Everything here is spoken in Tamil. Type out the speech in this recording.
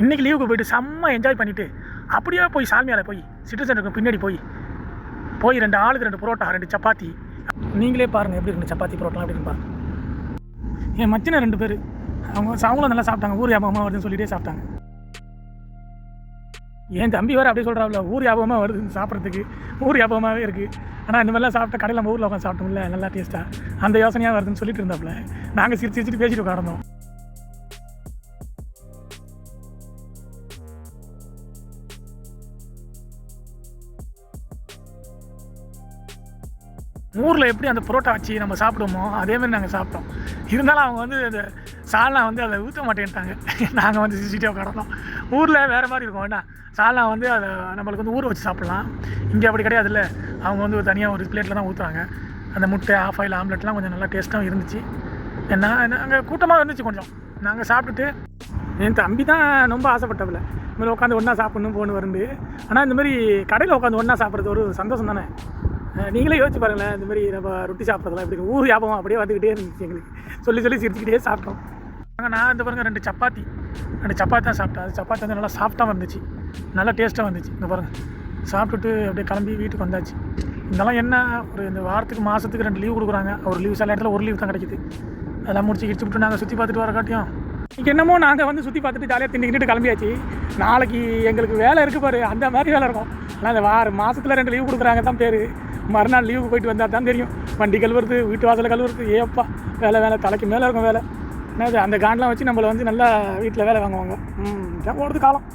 இன்றைக்கி லீவுக்கு போய்ட்டு செம்ம என்ஜாய் பண்ணிவிட்டு அப்படியே போய் சாமியால் போய் சிட்டி சென்டருக்கு பின்னாடி போய் 2 ஆளுக்கு 2 புரோட்டா 2 சப்பாத்தி. நீங்களே பாருங்கள் எப்படி 2 சப்பாத்தி புரோட்டா அப்படின்னு பாருங்க. என் மச்சின 2 பேர் அவங்களும் நல்லா சாப்பிட்டாங்க. ஊர் ஞாபகமாக வருதுன்னு சொல்லிகிட்டே சாப்பிட்டாங்க. என் தம்பி வேறு அப்படியே சொல்கிறாப்புல, ஊர் ஞாபகமாக வருது சாப்பிட்றதுக்கு, ஊர் ஞாபகமாகவே இருக்குது. ஆனால் இந்த மாதிரிலாம் சாப்பிட்ட கடையில் நம்ம ஊரில் உட்காந்து சாப்பிட்டோம்ல நல்லா டேஸ்ட்டாக, அந்த யோசனையாக வருதுன்னு சொல்லிட்டு இருந்தாப்புல. நாங்கள் சிரிச்சிட்டு பேசிட்டு உட்கார்ந்தோம். ஊரில் எப்படி அந்த புரோட்டா வச்சு நம்ம சாப்பிடுவோமோ அதேமாதிரி நாங்கள் சாப்பிட்டோம். இருந்தாலும் அவங்க வந்து அந்த சால்னா வந்து அதை ஊற்ற மாட்டேன்ட்டாங்க. நாங்கள் வந்து சிரிச்சிட்டே உட்காரணும். ஊரில் வேறு மாதிரி இருக்கும். வேணா சால்னா வந்து அதை நம்மளுக்கு வந்து ஊற வச்சு சாப்பிட்லாம். இங்கே அப்படி கிடையாதுல்ல. அவங்க வந்து தனியாக ஒரு பிளேட்டில் தான் ஊற்றுறாங்க. அந்த முட்டை ஆஃப்-ஆயில் ஆம்லெட்லாம் கொஞ்சம் நல்லா டேஸ்ட்டாகவும் இருந்துச்சு. ஏன்னா அங்கே கூட்டமாக இருந்துச்சு கொஞ்சம். நாங்கள் சாப்பிட்டுட்டு என் தம்பி தான் ரொம்ப ஆசைப்பட்டவில்லை இந்தமாதிரி உட்காந்து ஒன்றா சாப்பிட்ணும் போகணும் வருந்து. ஆனால் இந்தமாதிரி கடையில் உட்காந்து ஒன்றா சாப்பிட்றது ஒரு சந்தோஷம் தானே. நீங்களே யோசிச்சு பாருங்களேன். இந்தமாதிரி நம்ம ரொட்டி சாப்பிட்றதுலாம் எப்படி ஊர் ஞாபகம் அப்படியே வந்துக்கிட்டே இருந்துச்சு எங்களுக்கு. சொல்லி சிரிச்சுக்கிட்டே சாப்பிட்டோம். நான் இந்த பாருங்கள் 2 சப்பாத்தி தான் சாப்பிட்டேன். அது சப்பாத்தி வந்து நல்லா சாஃப்டாக வந்துச்சு, நல்லா டேஸ்ட்டாக வந்துச்சு. இந்த பாருங்கள் சாப்பிட்டுட்டு அப்படியே கிளம்பி வீட்டுக்கு வந்தாச்சு. இதெல்லாம் என்ன ஒரு இந்த வாரத்துக்கு மாதத்துக்கு 2 லீவ் கொடுக்குறாங்க. ஒரு லீவ் சில இடத்துல 1 லீவ் தான் கிடைக்குது. அதெல்லாம் முடிச்சு விட்டு நாங்கள் சுற்றி பார்த்துட்டு வர காட்டியும் இன்றைக்கி என்னமோ நாங்கள் வந்து சுற்றி பார்த்துட்டு ஜாலியாக தின்னுக்கிட்டு கிளம்பியாச்சு. நாளைக்கு எங்களுக்கு வேலை இருக்குது பாரு, அந்த மாதிரி வேலை இருக்கும். ஆனால் இந்த மாதத்தில் 2 லீவ் கொடுக்குறாங்க தான் பேர். மறுநாள் லீவுக்கு போயிட்டு வந்தால் தான் தெரியும். வண்டி கழுவுறது, வீட்டு வாசலை கழுவுறது, ஏப்பா வேலை தலைக்கு மேலே இருக்கும் வேலை. என்னது அந்த காண்டெலாம் வச்சு நம்மளை வந்து நல்லா வீட்டில் வேலை வாங்குவாங்க. இதான் போகிறது காலம்.